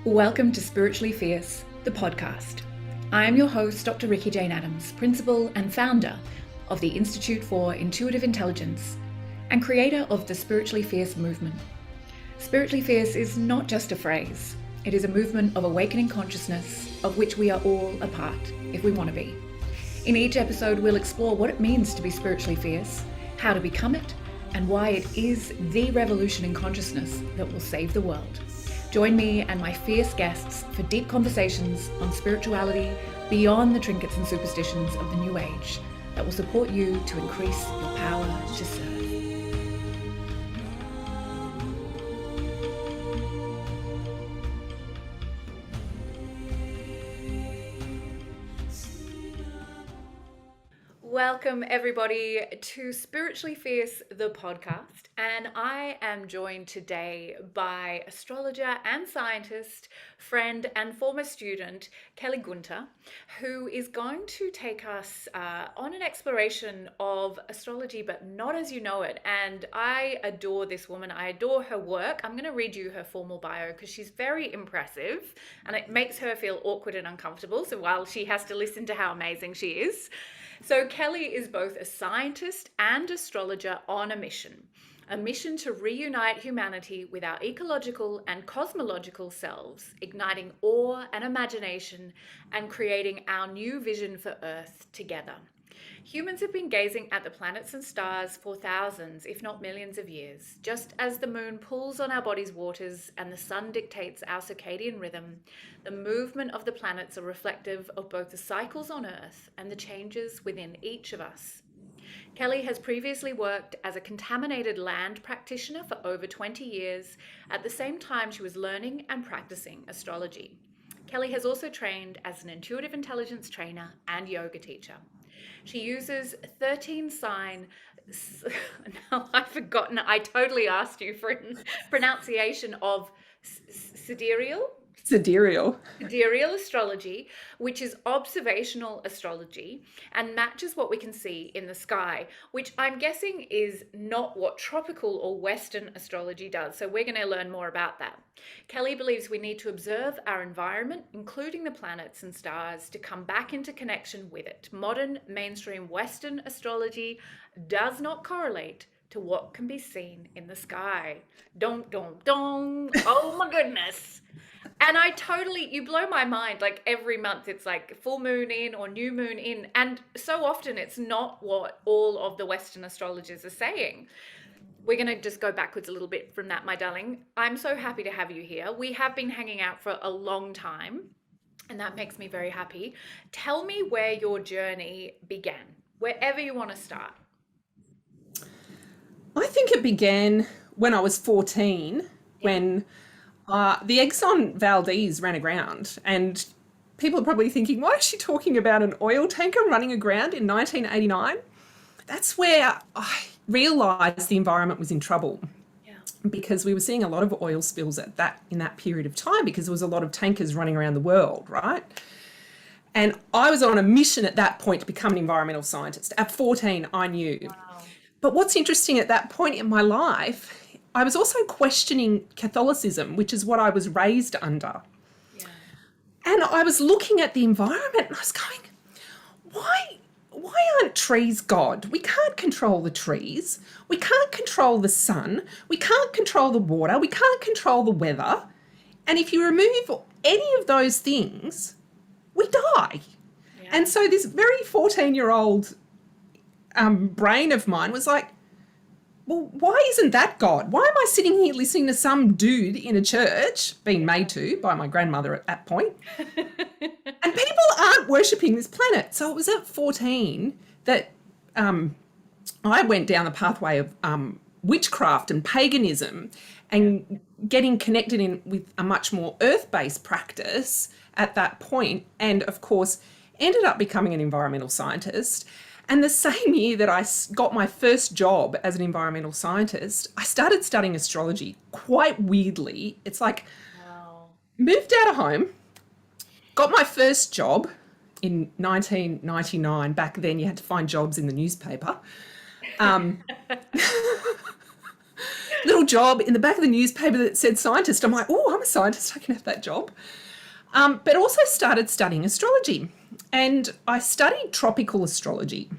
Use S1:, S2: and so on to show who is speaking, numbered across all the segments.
S1: Welcome to Spiritually Fierce, the podcast. I am your host, Dr. Rikki Jane Adams, principal and founder of the Institute for Intuitive Intelligence and creator of the Spiritually Fierce movement. Spiritually Fierce is not just a phrase. It is a movement of awakening consciousness of which we are all a part, if we want to be. In each episode, we'll explore what it means to be spiritually fierce, how to become it, and why it is the revolution in consciousness that will save the world. Join me and my fierce guests for deep conversations on spirituality beyond the trinkets and superstitions of the New Age that will support you to increase your power to serve. Welcome everybody to Spiritually Fierce, the podcast, and I am joined today by astrologer and scientist, friend and former student, Kellie Guenther, who is going to take us on an exploration of astrology, but not as you know it. And I adore this woman. I adore her work. I'm going to read you her formal bio because she's very impressive and it makes her feel awkward and uncomfortable. So while she has to listen to how amazing she is. So Kellie is both a scientist and astrologer on a mission to reunite humanity with our ecological and cosmological selves, igniting awe and imagination and creating our new vision for Earth together. Humans have been gazing at the planets and stars for thousands, if not millions of years. Just as the moon pulls on our body's waters and the sun dictates our circadian rhythm, the movement of the planets are reflective of both the cycles on Earth and the changes within each of us. Kellie has previously worked as a contaminated land practitioner for over 20 years. At the same time, she was learning and practicing astrology. Kellie has also trained as an intuitive intelligence trainer and yoga teacher. She uses 13 sign, now I've forgotten, I totally asked you for pronunciation of Sidereal astrology, which is observational astrology and matches what we can see in the sky, which I'm guessing is not what tropical or Western astrology does. So we're going to learn more about that. Kellie believes we need to observe our environment, including the planets and stars, to come back into connection with it. Modern mainstream Western astrology does not correlate to what can be seen in the sky. Dong, dong, dong. Oh my goodness. And you blow my mind. Like every month it's like full moon in or new moon in. And so often it's not what all of the Western astrologers are saying. We're going to just go backwards a little bit from that, my darling. I'm so happy to have you here. We have been hanging out for a long time, and that makes me very happy. Tell me where your journey began, wherever you want to start.
S2: I think it began when I was 14, when the Exxon Valdez ran aground, and people are probably thinking, why is she talking about an oil tanker running aground in 1989? That's where I realised the environment was in trouble. Yeah. Because we were seeing a lot of oil spills in that period of time, because there was a lot of tankers running around the world, right? And I was on a mission at that point to become an environmental scientist. At 14, I knew. Wow. But what's interesting, at that point in my life, I was also questioning Catholicism, which is what I was raised under. Yeah. And I was looking at the environment and I was going, why aren't trees God? We can't control the trees. We can't control the sun. We can't control the water. We can't control the weather. And if you remove any of those things, we die. Yeah. And so this very 14-year-old brain of mine was like, well, why isn't that God? Why am I sitting here listening to some dude in a church, being made to by my grandmother at that point, and people aren't worshipping this planet? So it was at 14 that I went down the pathway of witchcraft and paganism and getting connected with a much more earth-based practice at that point, and of course ended up becoming an environmental scientist. And the same year that I got my first job as an environmental scientist, I started studying astrology quite weirdly. It's like, wow. Moved out of home, got my first job in 1999. Back then you had to find jobs in the newspaper. little job in the back of the newspaper that said scientist. I'm like, oh, I'm a scientist. I can have that job. But also started studying astrology. And I studied tropical astrology.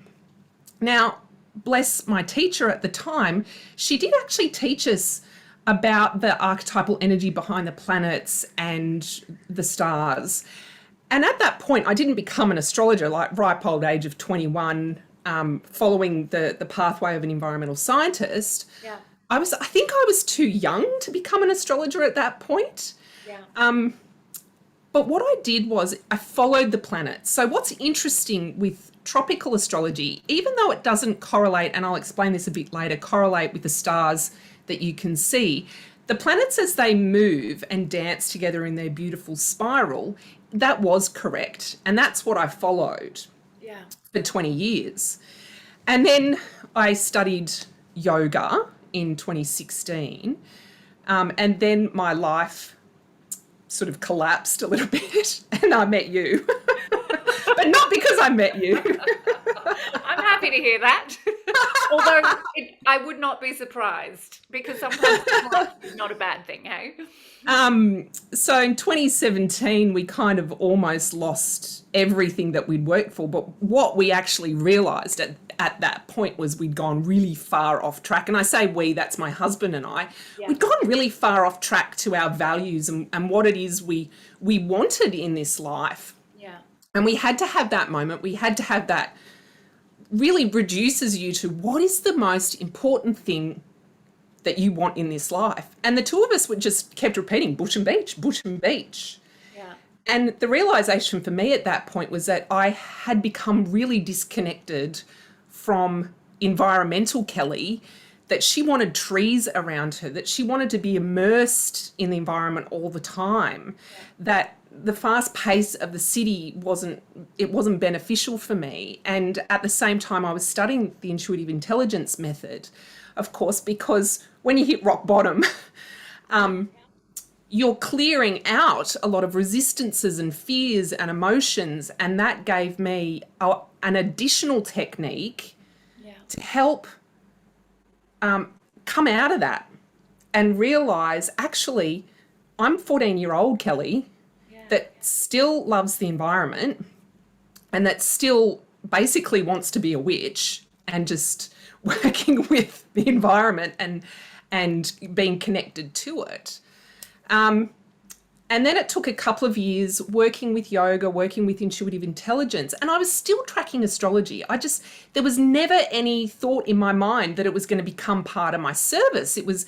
S2: Now, bless my teacher at the time, she did actually teach us about the archetypal energy behind the planets and the stars. And at that point, I didn't become an astrologer, like ripe old age of 21, following the pathway of an environmental scientist.
S1: Yeah.
S2: I think I was too young to become an astrologer at that point.
S1: Yeah.
S2: But what I did was I followed the planets. So what's interesting with tropical astrology, even though it doesn't correlate, and I'll explain this a bit later, correlate with the stars that you can see, the planets as they move and dance together in their beautiful spiral, that was correct. And that's what I followed for 20 years. And then I studied yoga in 2016. And then my life sort of collapsed a little bit and I met you. But not because I met you.
S1: I'm happy to hear that. Although I would not be surprised, because sometimes it's not a bad thing, hey?
S2: So in 2017, we kind of almost lost everything that we'd worked for. But what we actually realised at that point was we'd gone really far off track. And I say we, that's my husband and I. Yeah. We'd gone really far off track to our values and what it is we wanted in this life.
S1: Yeah.
S2: And we had to have that moment. We had to have that really reduces you to what is the most important thing that you want in this life. And the two of us would just kept repeating bush and beach, bush and beach.
S1: Yeah.
S2: And the realization for me at that point was that I had become really disconnected from environmental Kellie, that she wanted trees around her, that she wanted to be immersed in the environment all the time, that the fast pace of the city wasn't beneficial for me. And at the same time, I was studying the intuitive intelligence method, of course, because when you hit rock bottom, you're clearing out a lot of resistances and fears and emotions. And that gave me an additional technique to help come out of that and realize, actually, I'm 14-year-old Kellie that still loves the environment and that still basically wants to be a witch and just working with the environment and being connected to it. And then it took a couple of years working with yoga, working with intuitive intelligence, and I was still tracking astrology. There was never any thought in my mind that it was going to become part of my service. It was,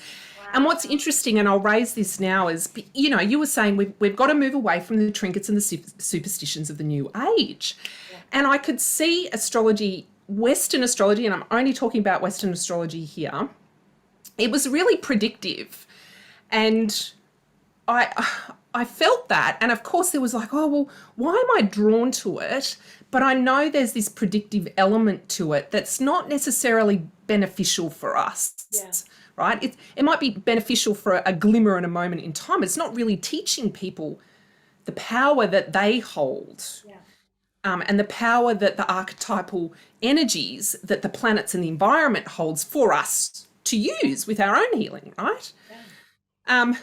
S2: and what's interesting, and I'll raise this now, is, you know, you were saying we've got to move away from the trinkets and the superstitions of the new age. Yeah. And I could see astrology, Western astrology, and I'm only talking about Western astrology here, it was really predictive. And I felt that, and of course there was like, oh, well, why am I drawn to it? But I know there's this predictive element to it that's not necessarily beneficial for us, right? It might be beneficial for a glimmer and a moment in time. It's not really teaching people the power that they hold, and the power that the archetypal energies that the planets and the environment holds for us to use with our own healing, right? Yeah.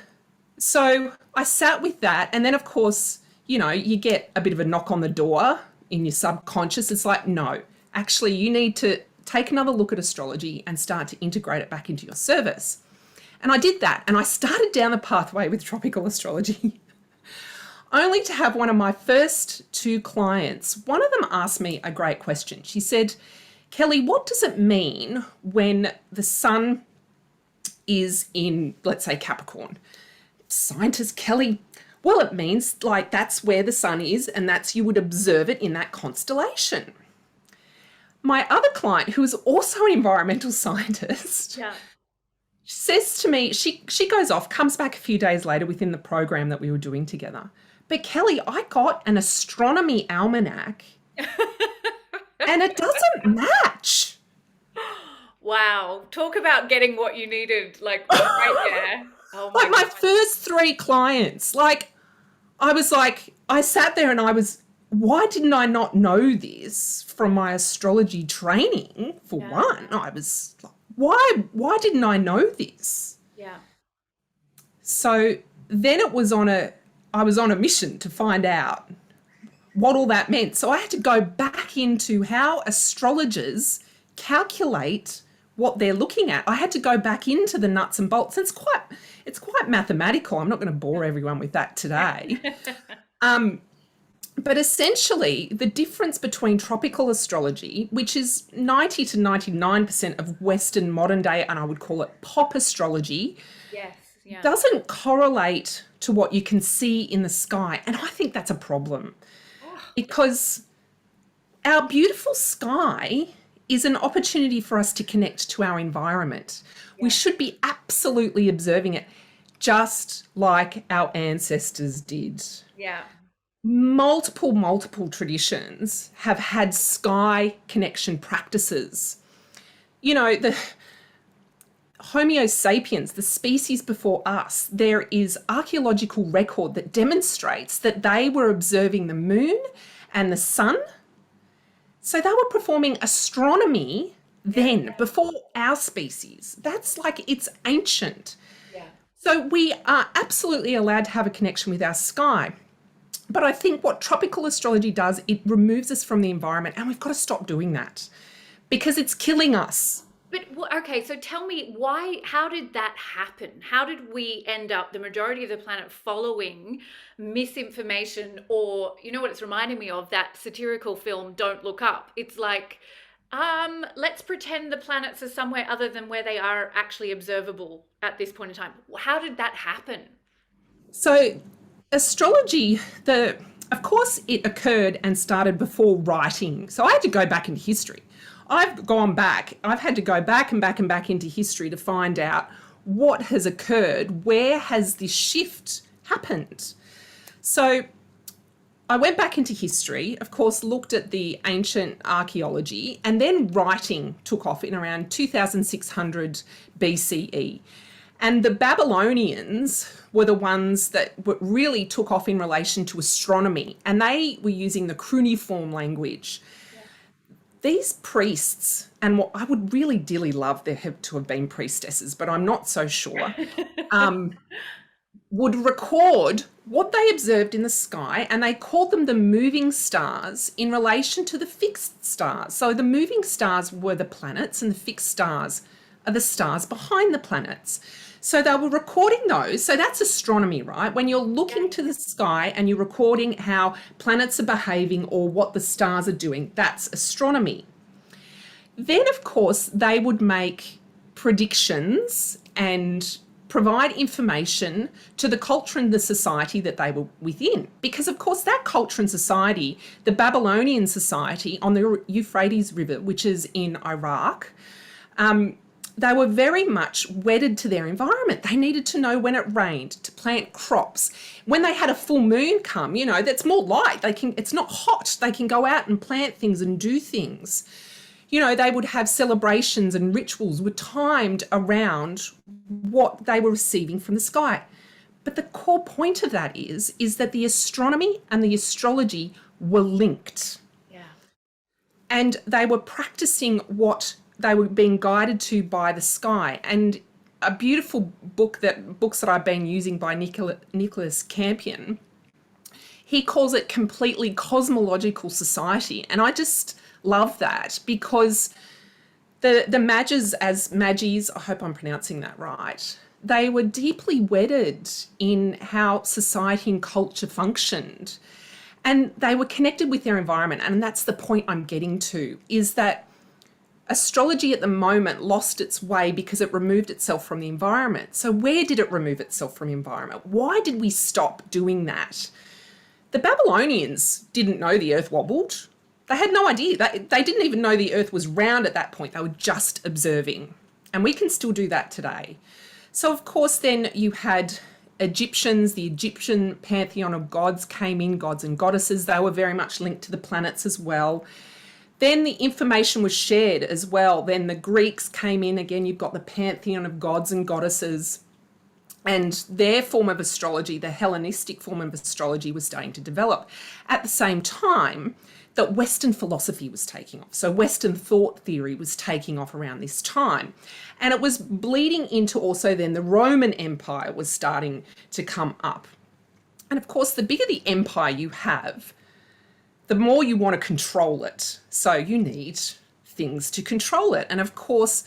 S2: So I sat with that, and then of course, you know, you get a bit of a knock on the door in your subconscious. It's like, no, actually you need to take another look at astrology and start to integrate it back into your service. And I did that, and I started down the pathway with tropical astrology, only to have one of my first two clients, one of them asked me a great question. She said, Kellie, what does it mean when the sun is in, let's say, Capricorn? Scientist Kellie, well, it means like that's where the sun is, and that's, you would observe it in that constellation. My other client, who is also an environmental scientist, says to me, she goes off, comes back a few days later within the program that we were doing together. But Kellie, I got an astronomy almanac and it doesn't match.
S1: Wow. Talk about getting what you needed, like right there. Oh my
S2: like my
S1: God.
S2: first three clients, like I was like, I sat there and I was, why didn't I not know this from my astrology training? For one, I was like, why didn't I know this?
S1: Yeah.
S2: So then I was on a mission to find out what all that meant. So I had to go back into how astrologers calculate what they're looking at. I had to go back into the nuts and bolts. It's quite mathematical. I'm not going to bore everyone with that today. But essentially, the difference between tropical astrology, which is 90 to 99% of Western modern day, and I would call it pop astrology,
S1: Yes. Yeah.
S2: doesn't correlate to what you can see in the sky. And I think that's a problem
S1: Oh,
S2: because our beautiful sky is an opportunity for us to connect to our environment.
S1: yeah.
S2: We should be absolutely observing it, just like our ancestors did.
S1: Yeah.
S2: Multiple traditions have had sky connection practices. You know, the Homo sapiens, the species before us, there is archaeological record that demonstrates that they were observing the moon and the sun. So they were performing astronomy then, before our species. That's like, it's ancient.
S1: Yeah.
S2: So we are absolutely allowed to have a connection with our sky. But I think what tropical astrology does, it removes us from the environment, and we've got to stop doing that because it's killing us.
S1: But okay, so tell me how did that happen? How did we end up, the majority of the planet, following misinformation, or, you know what it's reminding me of, that satirical film, Don't Look Up? It's like, let's pretend the planets are somewhere other than where they are actually observable at this point in time. How did that happen?
S2: So astrology, of course it occurred and started before writing. So I had to go back into history. I've had to go back and back and back into history to find out what has occurred, where has this shift happened. So I went back into history, of course, looked at the ancient archaeology, and then writing took off in around 2600 BCE. And the Babylonians were the ones that really took off in relation to astronomy, and they were using the cuneiform language. These priests, and what I would really dearly love there to have been priestesses, but I'm not so sure, would record what they observed in the sky, and they called them the moving stars in relation to the fixed stars. So the moving stars were the planets, and the fixed stars are the stars behind the planets. So they were recording those. So that's astronomy, right? When you're looking to the sky and you're recording how planets are behaving or what the stars are doing, that's astronomy. Then, of course, they would make predictions and provide information to the culture and the society that they were within. Because, of course, that culture and society, the Babylonian society on the Euphrates River, which is in Iraq, they were very much wedded to their environment. They needed to know when it rained to plant crops. When they had a full moon come, you know, that's more light. It's not hot. They can go out and plant things and do things. You know, they would have celebrations and rituals were timed around what they were receiving from the sky. But the core point of that is that the astronomy and the astrology were linked.
S1: Yeah.
S2: And they were practicing what they were being guided to by the sky. And a beautiful books that I've been using by Nicholas Campion, he calls it completely cosmological society. And I just love that because the Magis, I hope I'm pronouncing that right, they were deeply wedded in how society and culture functioned. And they were connected with their environment. And that's the point I'm getting to, is that astrology at the moment lost its way because it removed itself from the environment. So where did it remove itself from the environment? Why did we stop doing that? The Babylonians didn't know the earth wobbled. They had no idea. They didn't even know the earth was round at that point. They were just observing. And we can still do that today. So, of course, then you had Egyptians. The Egyptian pantheon of gods came in, gods and goddesses. They were very much linked to the planets as well. Then the information was shared as well. Then the Greeks came in. Again, you've got the pantheon of gods and goddesses. And their form of astrology, the Hellenistic form of astrology, was starting to develop. At the same time, that Western philosophy was taking off. So Western thought theory was taking off around this time. And it was bleeding into also then the Roman Empire was starting to come up. And of course, the bigger the empire you have, the more you want to control it. So you need things to control it. And of course,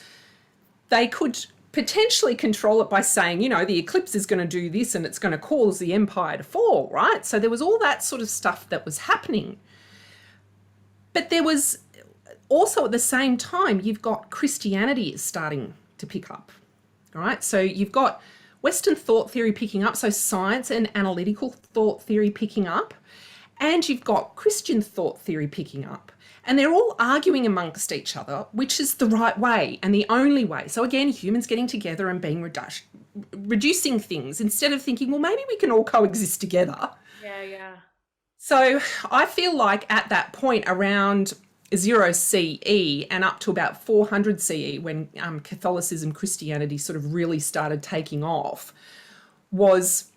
S2: they could potentially control it by saying, you know, the eclipse is going to do this and it's going to cause the empire to fall, right? So there was all that sort of stuff that was happening. But there was also at the same time, you've got Christianity is starting to pick up, all right? So you've got Western thought theory picking up, so science and analytical thought theory picking up, and you've got Christian thought theory picking up. And they're all arguing amongst each other, which is the right way and the only way. So again, humans getting together and being reducing things instead of thinking, well, maybe we can all coexist together.
S1: Yeah.
S2: So I feel like at that point around 0 CE and up to about 400 CE, when Catholicism, Christianity sort of really started taking off, was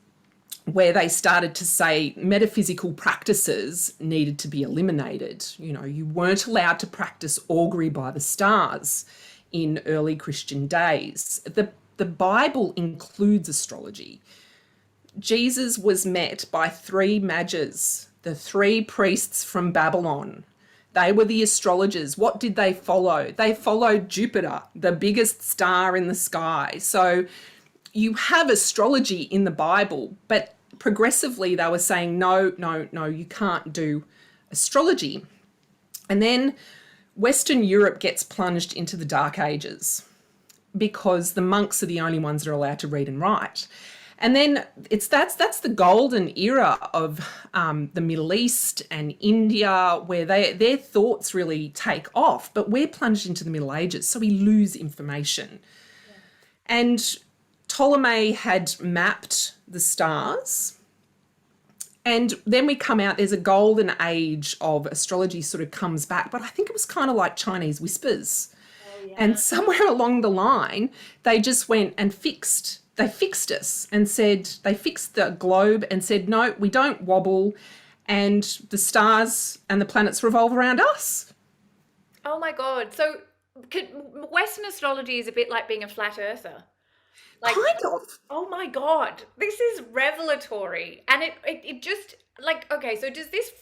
S2: where they started to say metaphysical practices needed to be eliminated. You know, you weren't allowed to practice augury by the stars in early Christian days. The Bible includes astrology. Jesus was met by 3 mages, the 3 priests from Babylon. They were the astrologers. What did they follow? They followed Jupiter, the biggest star in the sky. So you have astrology in the Bible, but progressively they were saying, no, you can't do astrology. And then Western Europe gets plunged into the Dark Ages because the monks are the only ones that are allowed to read and write. And then that's the golden era of the Middle East and India, where their thoughts really take off. But we're plunged into the Middle Ages, so we lose information. Yeah. And Ptolemy had mapped the stars. And then we come out, there's a golden age of astrology sort of comes back, but I think it was kind of like Chinese whispers. Oh, yeah. And somewhere along the line, they just went and fixed us and said, they fixed the globe and said, no, we don't wobble, and the stars and the planets revolve around us.
S1: Oh my God. So Western astrology is a bit like being a flat earther. Like,
S2: kind of.
S1: Oh my God, this is revelatory. And it just like, okay, so does this,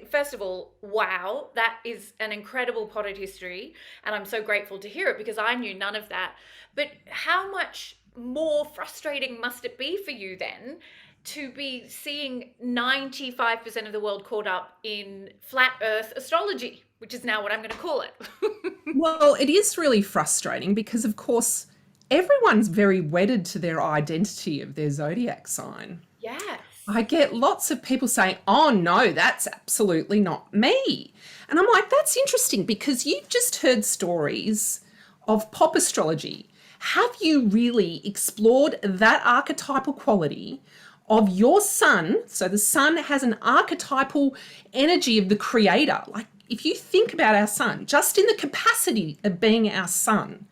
S1: first of all, wow, that is an incredible potted history. And I'm so grateful to hear it because I knew none of that. But how much more frustrating must it be for you then to be seeing 95% of the world caught up in flat earth astrology, which is now what I'm going to call it?
S2: Well, it is really frustrating because, of course, everyone's very wedded to their identity of their zodiac sign.
S1: Yes.
S2: I get lots of people saying, oh no, that's absolutely not me. And I'm like, that's interesting because you've just heard stories of pop astrology. Have you really explored that archetypal quality of your sun? So the sun has an archetypal energy of the creator. Like if you think about our sun, just in the capacity of being our sun,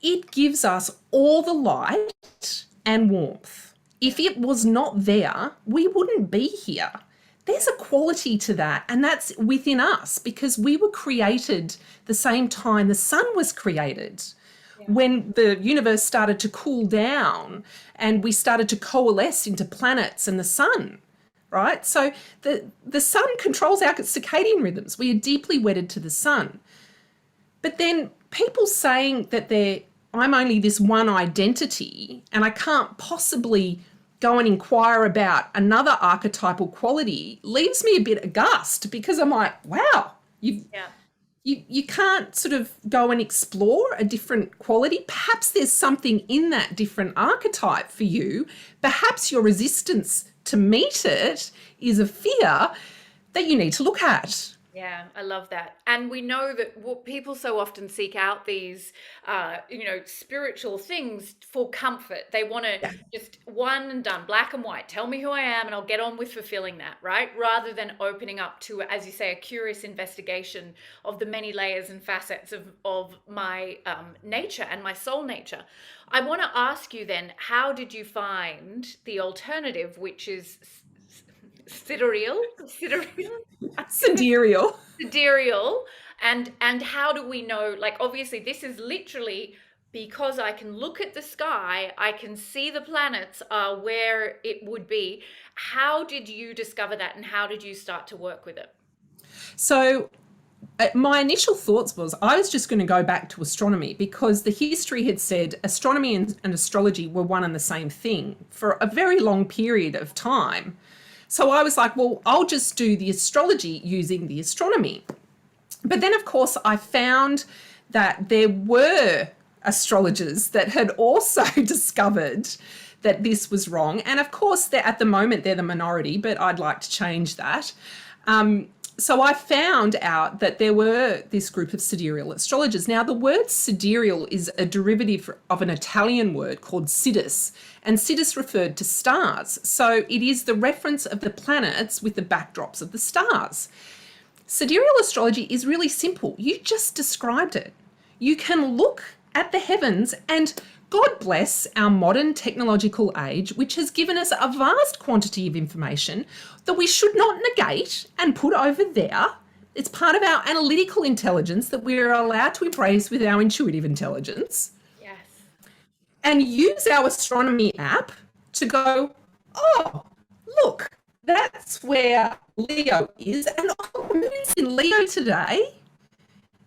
S2: it gives us all the light and warmth. If it was not there, we wouldn't be here. There's a quality to that, and that's within us because we were created the same time the sun was created. Yeah. When the universe started to cool down and we started to coalesce into planets and the sun, right? So the sun controls our circadian rhythms. We are deeply wedded to the sun. But then people saying that I'm only this one identity and I can't possibly go and inquire about you archetypal quality leaves me a bit aghast because I'm like, wow, you can't sort of go and explore a different quality. Perhaps there's something in that different archetype for you. Perhaps your resistance to meet it is a fear that you need to look at.
S1: Yeah, I love that. And we know that people so often seek out these, spiritual things for comfort. They want to just one and done, black and white. Tell me who I am and I'll get on with fulfilling that, right? Rather than opening up to, as you say, a curious investigation of the many layers and facets of my nature and my soul nature. I want to ask you then, how did you find the alternative, which is sidereal,
S2: Sidereal.
S1: sidereal, and how do we know? Like, obviously, this is literally because I can look at the sky, I can see the planets where it would be. How did you discover that, and how did you start to work with it?
S2: So my initial thoughts was I was just going to go back to astronomy because the history had said astronomy and astrology were one and the same thing for a very long period of time. So I was like, well, I'll just do the astrology using the astronomy. But then, of course, I found that there were astrologers that had also discovered that this was wrong. And of course, they're, at the moment, they're the minority, but I'd like to change that. So I found out that there were this group of sidereal astrologers. Now, the word sidereal is a derivative of an Italian word called sidus, and sidus referred to stars. So it is the reference of the planets with the backdrops of the stars. Sidereal astrology is really simple. You just described it. You can look at the heavens, and God bless our modern technological age, which has given us a vast quantity of information that we should not negate and put over there. It's part of our analytical intelligence that we're allowed to embrace with our intuitive intelligence.
S1: Yes.
S2: And use our astronomy app to go, oh, look, that's where Leo is. And oh, moon's in Leo today.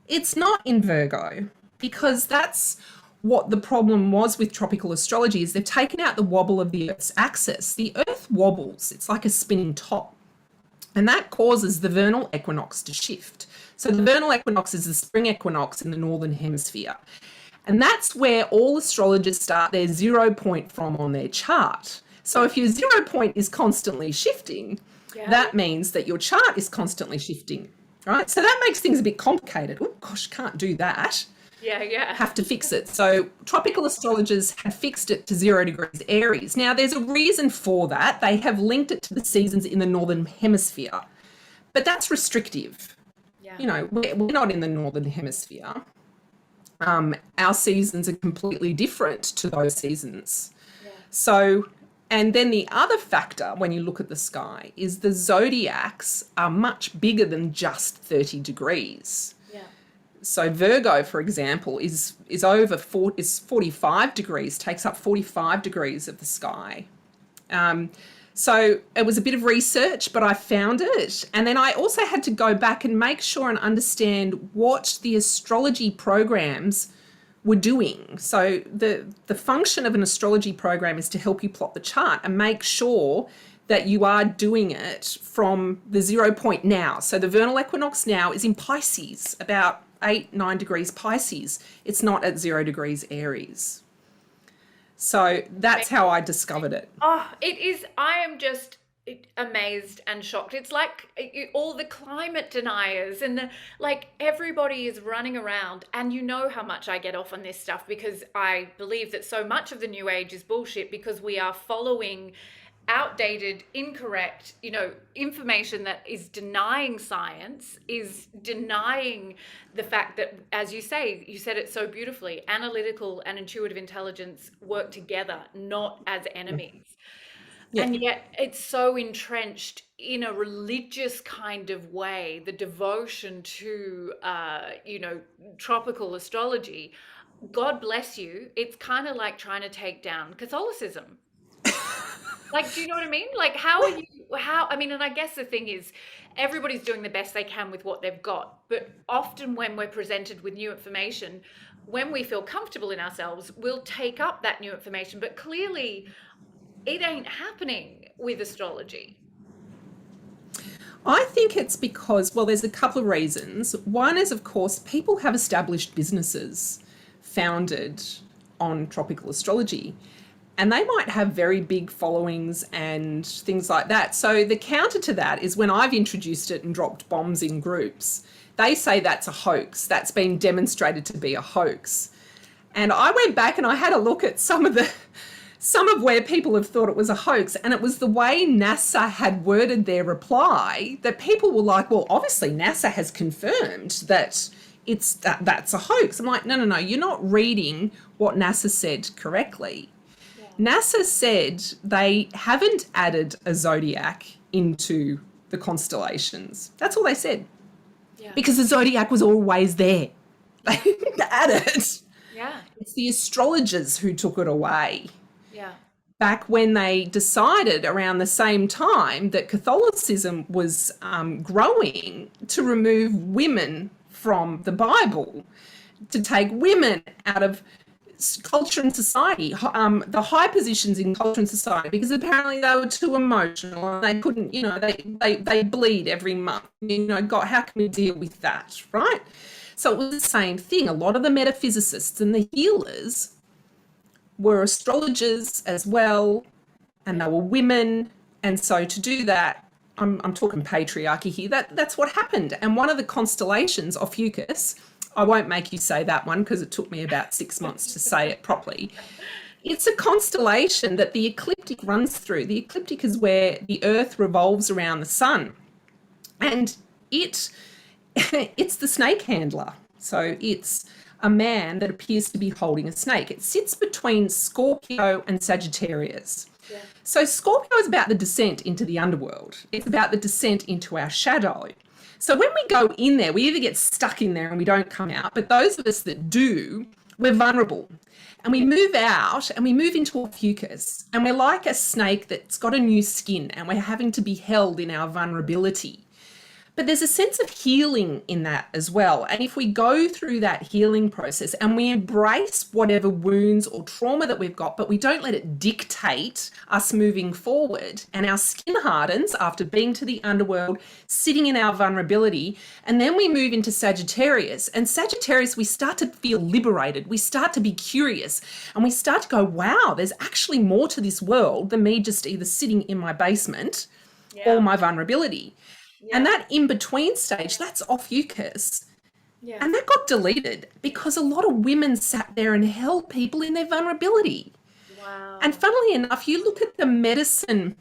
S2: It's not in Virgo, because that's what the problem was with tropical astrology, is they've taken out the wobble of the Earth's axis. The Earth wobbles. It's like a spinning top. And that causes the vernal equinox to shift. So the vernal equinox is the spring equinox in the northern hemisphere. And that's where all astrologers start their 0 point from on their chart. So if your 0 point is constantly shifting, that means that your chart is constantly shifting, right? So that makes things a bit complicated. Oh, gosh, can't do that.
S1: Yeah.
S2: Have to fix it. So tropical astrologers have fixed it to 0 degrees Aries. Now, there's a reason for that. They have linked it to the seasons in the northern hemisphere, but that's restrictive.
S1: Yeah.
S2: You know, we're not in the northern hemisphere. Our seasons are completely different to those seasons.
S1: Yeah.
S2: So, and then the other factor when you look at the sky is the zodiacs are much bigger than just 30 degrees.
S1: Yeah.
S2: So Virgo, for example, is 45 degrees, takes up 45 degrees of the sky. So it was a bit of research, but I found it. And then I also had to go back and make sure and understand what the astrology programs were doing. So the function of an astrology program is to help you plot the chart and make sure that you are doing it from the 0 point now. So the vernal equinox now is in Pisces, about 8-9 degrees Pisces. It's not at 0 degrees Aries. So that's how I discovered it.
S1: Oh, it is. I am just amazed and shocked. It's like all the climate deniers and like everybody is running around, and you know how much I get off on this stuff because I believe that so much of the new age is bullshit because we are following outdated, incorrect, information that is denying science, is denying the fact that, as you say, you said it so beautifully, analytical and intuitive intelligence work together, not as enemies. Yeah. And yet it's so entrenched in a religious kind of way, the devotion to, tropical astrology. God bless you. It's kind of like trying to take down Catholicism. Like, do you know what I mean? Like, and I guess the thing is, everybody's doing the best they can with what they've got. But often when we're presented with new information, when we feel comfortable in ourselves, we'll take up that new information. But clearly, it ain't happening with astrology.
S2: I think it's because, well, there's a couple of reasons. One is, of course, people have established businesses founded on tropical astrology. And they might have very big followings and things like that. So the counter to that is when I've introduced it and dropped bombs in groups, they say that's a hoax. That's been demonstrated to be a hoax. And I went back and I had a look at some of where people have thought it was a hoax. And it was the way NASA had worded their reply that people were like, well, obviously NASA has confirmed that that's a hoax. I'm like, no, you're not reading what NASA said correctly. NASA said they haven't added a zodiac into the constellations. That's all they said.
S1: Yeah.
S2: Because the zodiac was always there. They didn't add it.
S1: Yeah.
S2: It's the astrologers who took it away.
S1: Yeah.
S2: Back when they decided around the same time that Catholicism was growing, to remove women from the Bible, to take women out of culture and society, the high positions in culture and society, because apparently they were too emotional and they couldn't, they bleed every month. God, how can we deal with that, right? So it was the same thing. A lot of the metaphysicists and the healers were astrologers as well, and they were women. And so to do that, I'm talking patriarchy here, that's what happened. And one of the constellations, Ophiuchus, I won't make you say that one because it took me about 6 months to say it properly. It's a constellation that the ecliptic runs through. The ecliptic is where the Earth revolves around the sun. And it's the snake handler. So it's a man that appears to be holding a snake. It sits between Scorpio and Sagittarius. Yeah. So Scorpio is about the descent into the underworld. It's about the descent into our shadow. So when we go in there, we either get stuck in there and we don't come out, but those of us that do, we're vulnerable. And we move out and we move into Ophiuchus, and we're like a snake that's got a new skin and we're having to be held in our vulnerability. But there's a sense of healing in that as well. And if we go through that healing process and we embrace whatever wounds or trauma that we've got, but we don't let it dictate us moving forward, and our skin hardens after being to the underworld, sitting in our vulnerability, and then we move into Sagittarius. And Sagittarius, we start to feel liberated. We start to be curious and we start to go, wow, there's actually more to this world than me just either sitting in my basement or my vulnerability. Yeah. And that in-between stage, that's Ophiuchus. Yeah. And that got deleted because a lot of women sat there and held people in their vulnerability. Wow. And funnily enough, you look at the medicine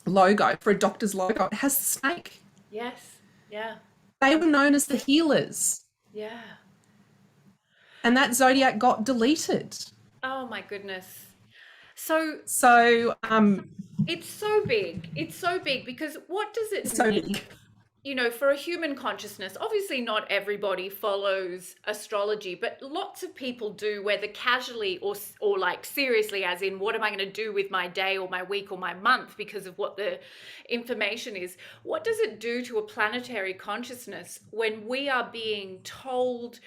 S2: logo for a doctor's logo, it has the snake.
S1: Yes. Yeah.
S2: They were known as the healers.
S1: Yeah.
S2: And that zodiac got deleted.
S1: Oh my goodness.
S2: So
S1: it's so big. It's so big because what does it mean? For a human consciousness, obviously not everybody follows astrology, but lots of people do, whether casually or like seriously, as in what am I going to do with my day or my week or my month because of what the information is. What does it do to a planetary consciousness when we are being told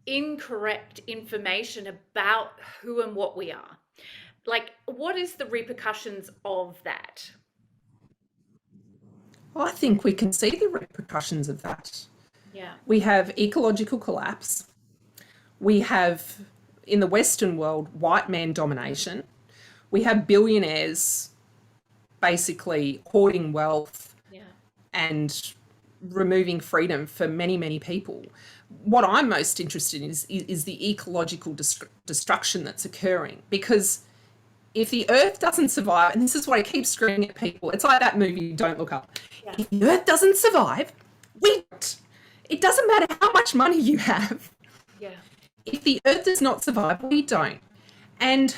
S1: incorrect information about who and what we are? Like, what is the repercussions of that?
S2: Well, I think we can see the repercussions of that.
S1: Yeah.
S2: We have ecological collapse. We have, in the Western world, white man domination. We have billionaires basically hoarding wealth and removing freedom for many, many people. What I'm most interested in is the ecological destruction that's occurring, because if the Earth doesn't survive, and this is what I keep screaming at people, it's like that movie, Don't Look Up. Yeah. If the Earth doesn't survive, we don't. It doesn't matter how much money you have.
S1: Yeah.
S2: If the Earth does not survive, we don't. And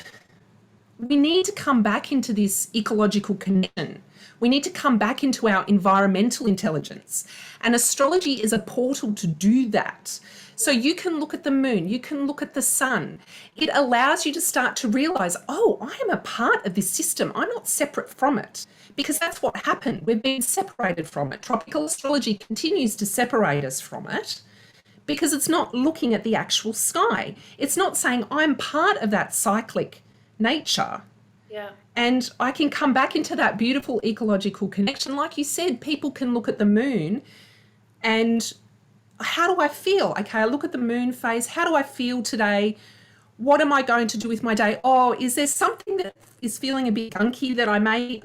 S2: we need to come back into this ecological connection. We need to come back into our environmental intelligence. And astrology is a portal to do that. So you can look at the moon, you can look at the sun. It allows you to start to realize, oh, I am a part of this system. I'm not separate from it, because that's what happened. We've been separated from it. Tropical astrology continues to separate us from it because it's not looking at the actual sky. It's not saying I'm part of that cyclic nature.
S1: Yeah.
S2: And I can come back into that beautiful ecological connection. Like you said, people can look at the moon and how do I feel? Okay, I look at the moon phase. How do I feel today? What am I going to do with my day? Oh, is there something that is feeling a bit gunky that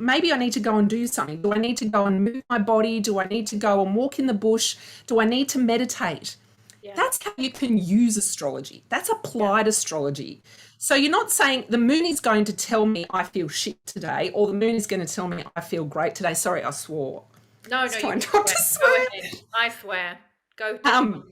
S2: maybe I need to go and do something? Do I need to go and move my body? Do I need to go and walk in the bush? Do I need to meditate? Yeah. That's how you can use astrology. That's applied astrology. So you're not saying the moon is going to tell me I feel shit today, or the moon is going to tell me I feel great today. Sorry, I swore.
S1: No, you not to swear. Go ahead. I swear. Go down.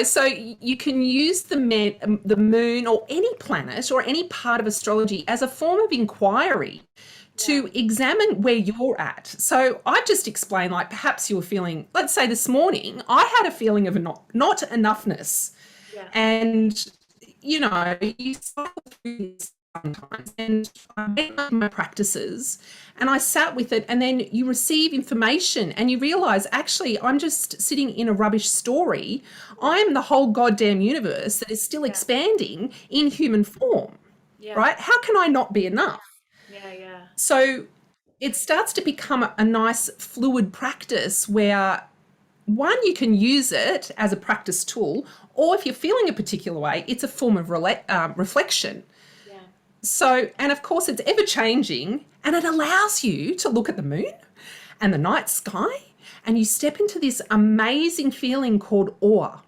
S2: So you can use the moon or any planet or any part of astrology as a form of inquiry
S1: Yeah.
S2: to examine where you're at. So I just explained, like, perhaps you were feeling, let's say this morning, I had a feeling of a not enoughness.
S1: Yeah.
S2: And, you cycle through this sometimes. And I went into my practices and I sat with it, and then you receive information and you realize, actually, I'm just sitting in a rubbish story.
S1: Yeah.
S2: I'm the whole goddamn universe that is still
S1: Yeah.
S2: expanding in human form,
S1: Yeah.
S2: right? How can I not be enough?
S1: Yeah. Yeah.
S2: So it starts to become a nice fluid practice where, one, you can use it as a practice tool, or if you're feeling a particular way, it's a form of reflection.
S1: Yeah.
S2: So, and of course, it's ever changing, and it allows you to look at the moon and the night sky, and you step into this amazing feeling called awe.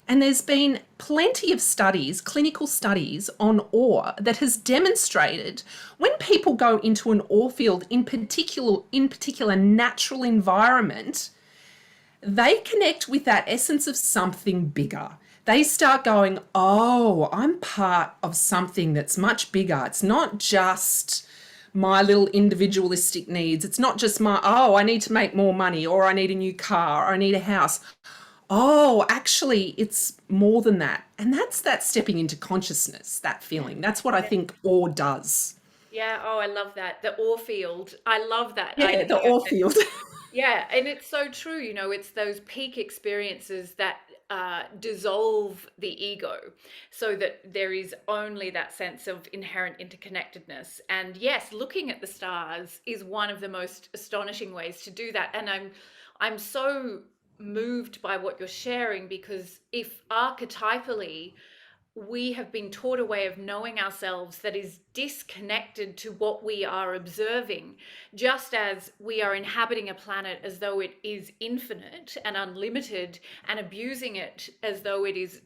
S2: And there's been plenty of studies, clinical studies on awe, that has demonstrated when people go into an awe field, in particular natural environment, they connect with that essence of something bigger. They start going, oh, I'm part of something that's much bigger. It's not just my little individualistic needs. It's not just oh, I need to make more money, or I need a new car, or I need a house. Oh, actually, it's more than that. And that's that stepping into consciousness, that feeling. That's what I
S1: Yeah.
S2: think awe does.
S1: Yeah. Oh, I love that. The ore field. I love that
S2: Yeah, the
S1: idea.
S2: awe field.
S1: Yeah, and it's so true. It's those peak experiences that dissolve the ego so that there is only that sense of inherent interconnectedness. And yes, looking at the stars is one of the most astonishing ways to do that. And I'm so moved by what you're sharing, because if archetypally we have been taught a way of knowing ourselves that is disconnected to what we are observing, just as we are inhabiting a planet as though it is infinite and unlimited, and abusing it as though it is,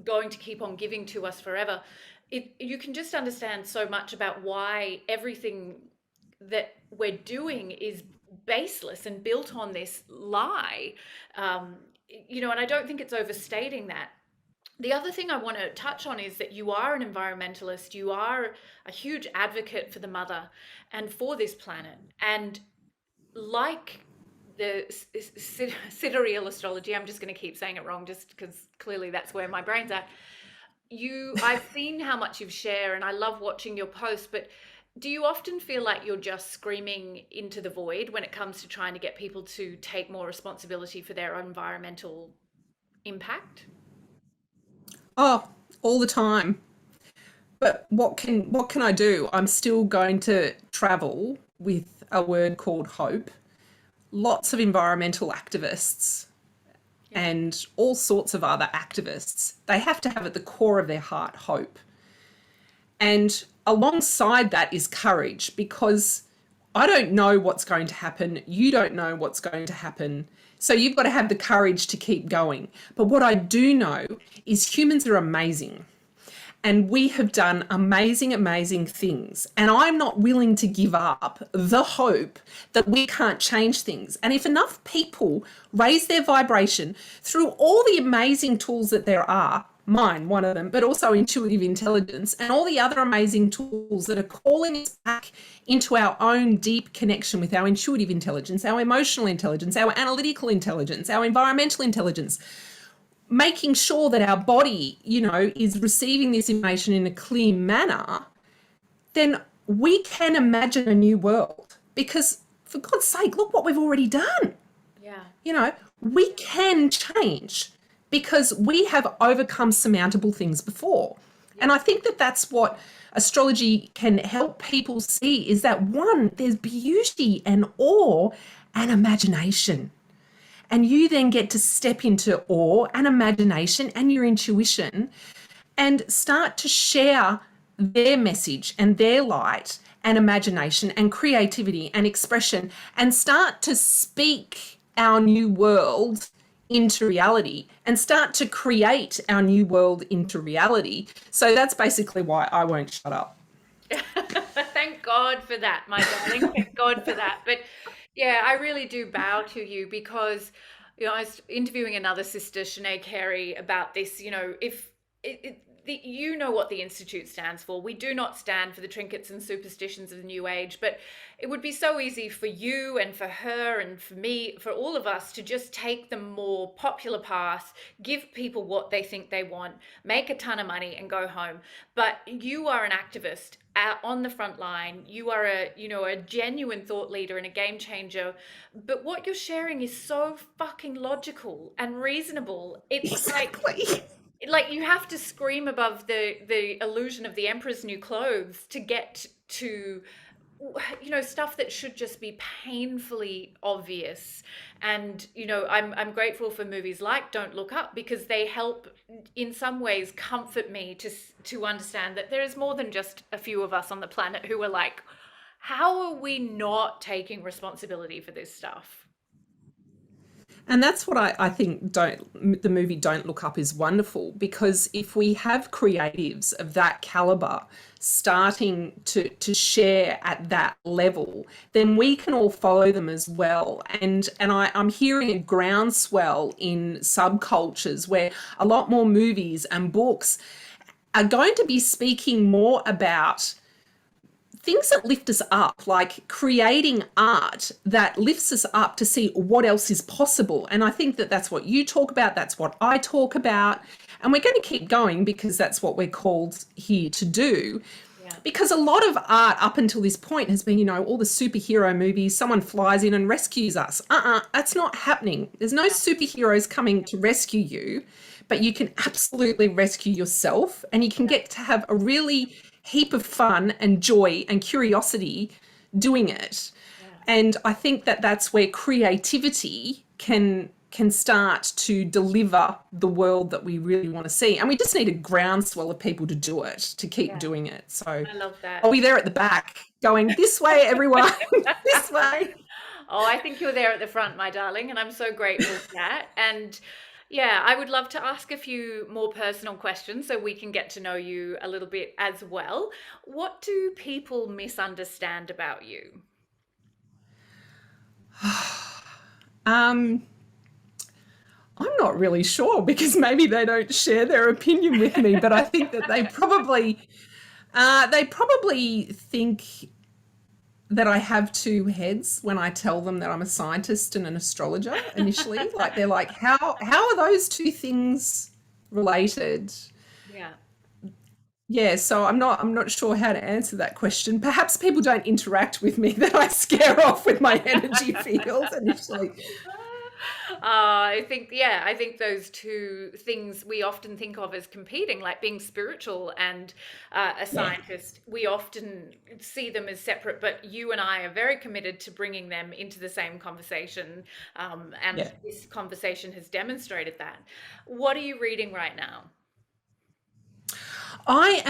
S1: going to keep on giving to us forever. You can just understand so much about why everything that we're doing is baseless and built on this lie. And I don't think it's overstating that. The other thing I want to touch on is that you are an environmentalist, you are a huge advocate for the mother and for this planet. And like the Sidereal Astrology, I'm just going to keep saying it wrong just because clearly that's where my brain's at. I've seen how much you share and I love watching your posts, but do you often feel like you're just screaming into the void when it comes to trying to get people to take more responsibility for their environmental impact?
S2: Oh, all the time. But what can I do? I'm still going to travel with a word called hope. Lots of environmental activists
S1: Yeah.
S2: and all sorts of other activists, they have to have at the core of their heart hope. And alongside that is courage, because I don't know what's going to happen. You don't know what's going to happen. So you've got to have the courage to keep going. But what I do know is humans are amazing. And we have done amazing, amazing things. And I'm not willing to give up the hope that we can't change things. And if enough people raise their vibration through all the amazing tools that there are, mine, one of them, but also intuitive intelligence and all the other amazing tools that are calling us back into our own deep connection with our intuitive intelligence, our emotional intelligence, our analytical intelligence, our environmental intelligence, making sure that our body, is receiving this information in a clear manner, then we can imagine a new world. Because for God's sake, look what we've already done.
S1: Yeah.
S2: We can change because we have overcome surmountable things before.
S1: Yeah.
S2: And I think that that's what astrology can help people see, is that, one, there's beauty and awe and imagination. And you then get to step into awe and imagination and your intuition and start to share their message and their light and imagination and creativity and expression, and start to speak our new world into reality and start to create our new world into reality. So that's basically why I won't shut up.
S1: Thank God for that, my darling. Thank God for that. But yeah, I really do bow to you because, I was interviewing another sister, Sinead Carey, about this. If you know what the Institute stands for. We do not stand for the trinkets and superstitions of the New Age, but it would be so easy for you and for her and for me, for all of us, to just take the more popular path, give people what they think they want, make a ton of money and go home. But you are an activist on the front line. You are a genuine thought leader and a game changer. But what you're sharing is so fucking logical and reasonable. It's
S2: Exactly.
S1: like you have to scream above the illusion of the emperor's new clothes to get to stuff that should just be painfully obvious. And I'm grateful for movies like Don't Look Up, because they help in some ways comfort me to understand that there is more than just a few of us on the planet who are like, how are we not taking responsibility for this stuff?
S2: And that's what I think the movie Don't Look Up is wonderful, because if we have creatives of that caliber starting to share at that level, then we can all follow them as well. I'm hearing a groundswell in subcultures where a lot more movies and books are going to be speaking more about things that lift us up, like creating art that lifts us up to see what else is possible. And I think that that's what you talk about, that's what I talk about, and we're going to keep going because that's what we're called here to do.
S1: Yeah.
S2: Because a lot of art up until this point has been, all the superhero movies, someone flies in and rescues us. That's not happening. There's no superheroes coming to rescue you, but you can absolutely rescue yourself, and you can get to have a really heap of fun and joy and curiosity doing it.
S1: Yeah.
S2: And I think that that's where creativity can start to deliver the world that we really want to see. And we just need a groundswell of people to do it, to keep doing it. So
S1: I love that.
S2: are we there at the back going, this way, everyone, this way?
S1: Oh, I think you're there at the front, my darling, and I'm so grateful for that. And yeah, I would love to ask a few more personal questions so we can get to know you a little bit as well. What do people misunderstand about you?
S2: Um, I'm not really sure, because maybe they don't share their opinion with me, but I think that they probably think that I have two heads when I tell them that I'm a scientist and an astrologer initially. Like, they're like, how are those two things related?
S1: Yeah.
S2: Yeah, so I'm not sure how to answer that question. Perhaps people don't interact with me that I scare off with my energy field initially.
S1: I think those two things we often think of as competing, like being spiritual and a
S2: Yeah.
S1: scientist, we often see them as separate, but you and I are very committed to bringing them into the same conversation. And
S2: Yeah.
S1: this conversation has demonstrated that. What are you reading right now?
S2: I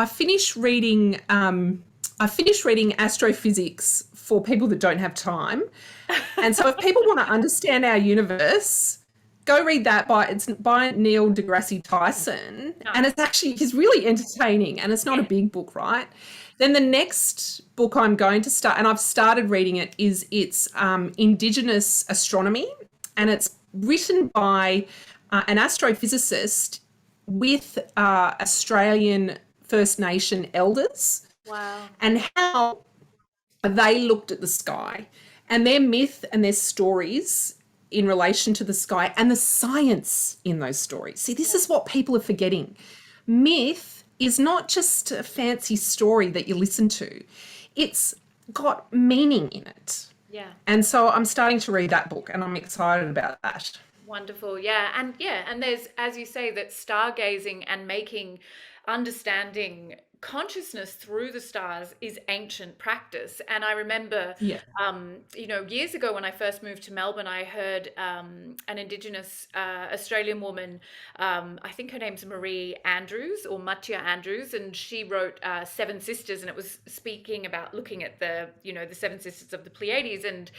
S2: finished reading Astrophysics for people that don't have time. And so if people want to understand our universe, go read that. It's by Neil deGrasse Tyson. And
S1: Nice.
S2: it's actually, he's really entertaining, and it's not a
S1: Yeah.
S2: big book, right? Then the next book I'm going to start, and I've started reading it, is it's Indigenous Astronomy, and it's written by an astrophysicist with Australian First Nation elders,
S1: Wow.
S2: and how they looked at the sky and their myth and their stories in relation to the sky and the science in those stories. See, this is what people are forgetting. Myth is not just a fancy story that you listen to, it's got meaning in it.
S1: Yeah.
S2: And so I'm starting to read that book, and I'm excited about that.
S1: Wonderful. And there's, as you say, that stargazing and making understanding consciousness through the stars is ancient practice. And I remember,
S2: Yeah.
S1: years ago when I first moved to Melbourne, I heard an Indigenous Australian woman, I think her name's Marie Andrews or Mattia Andrews, and she wrote Seven Sisters, and it was speaking about looking at the Seven Sisters of the Pleiades, and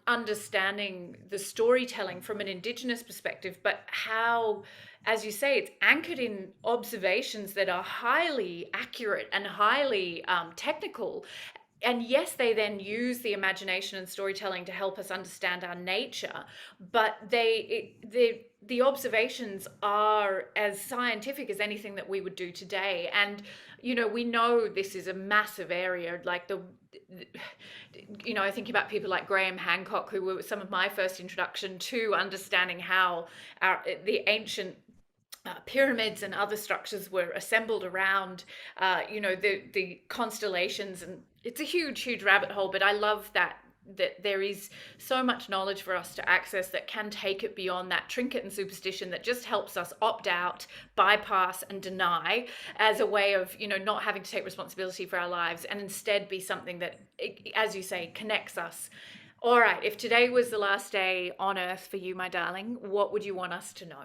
S1: understanding the storytelling from an Indigenous perspective, but how, as you say, it's anchored in observations that are highly accurate and highly technical. and yes, they then use the imagination and storytelling to help us understand our nature, but the observations are as scientific as anything that we would do today. And we know this is a massive area, like I think about people like Graham Hancock, who were some of my first introduction to understanding how the ancient pyramids and other structures were assembled around, the constellations, and it's a huge rabbit hole. But I love that there is so much knowledge for us to access that can take it beyond that trinket and superstition that just helps us opt out, bypass, and deny, as a way of not having to take responsibility for our lives, and instead be something that, as you say, connects us. All right, if today was the last day on earth for you, my darling, what would you want us to know?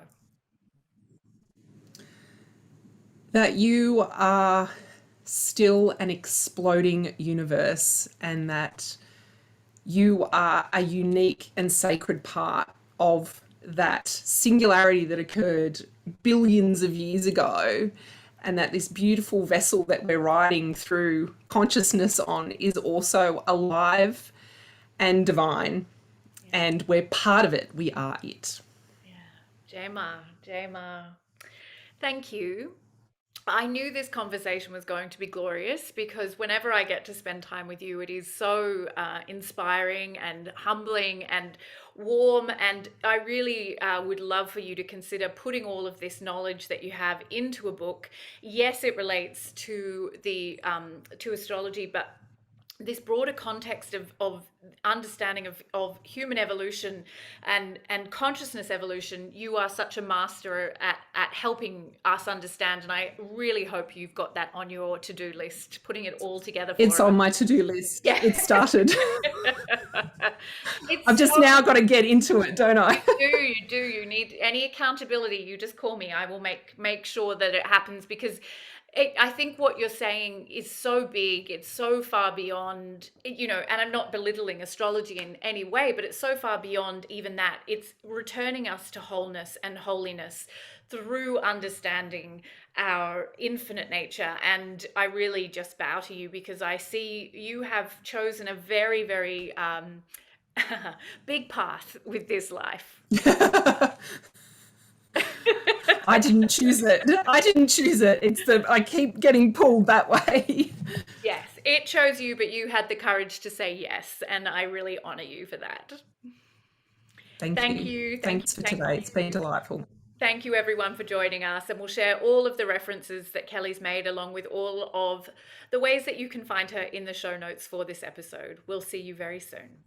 S2: That you are still an exploding universe, and that you are a unique and sacred part of that singularity that occurred billions of years ago, and that this beautiful vessel that we're riding through consciousness on is also alive and divine,
S1: Yeah,
S2: and we're part of it. We are it.
S1: yeah. Jama, thank you. I knew this conversation was going to be glorious, because whenever I get to spend time with you, it is so inspiring and humbling and warm. And I really would love for you to consider putting all of this knowledge that you have into a book. Yes, it relates to the to astrology, but this broader context of understanding of human evolution and consciousness evolution. You are such a master at helping us understand, and I really hope you've got that on your to-do list, putting it all together
S2: It's
S1: for
S2: on
S1: us.
S2: my to-do list.
S1: Yeah.
S2: It started. I've
S1: It's
S2: just
S1: so,
S2: now got to get into it, don't I?
S1: you need any accountability, you just call me. I will make sure that it happens, because I think what you're saying is so big. It's so far beyond, and I'm not belittling astrology in any way, but it's so far beyond even that. It's returning us to wholeness and holiness through understanding our infinite nature. And I really just bow to you, because I see you have chosen a very, very big path with this life.
S2: I didn't choose it. I didn't choose it. It's the I keep getting pulled that way.
S1: Yes, it chose you, but you had the courage to say yes, and I really honor you for that.
S2: Thank
S1: Thank
S2: you.
S1: you, thank you,
S2: Thanks for
S1: thank
S2: today. It's been
S1: you.
S2: delightful.
S1: Thank you, everyone, for joining us. And we'll share all of the references that Kelly's made, along with all of the ways that you can find her, in the show notes for this episode. We'll see you very soon.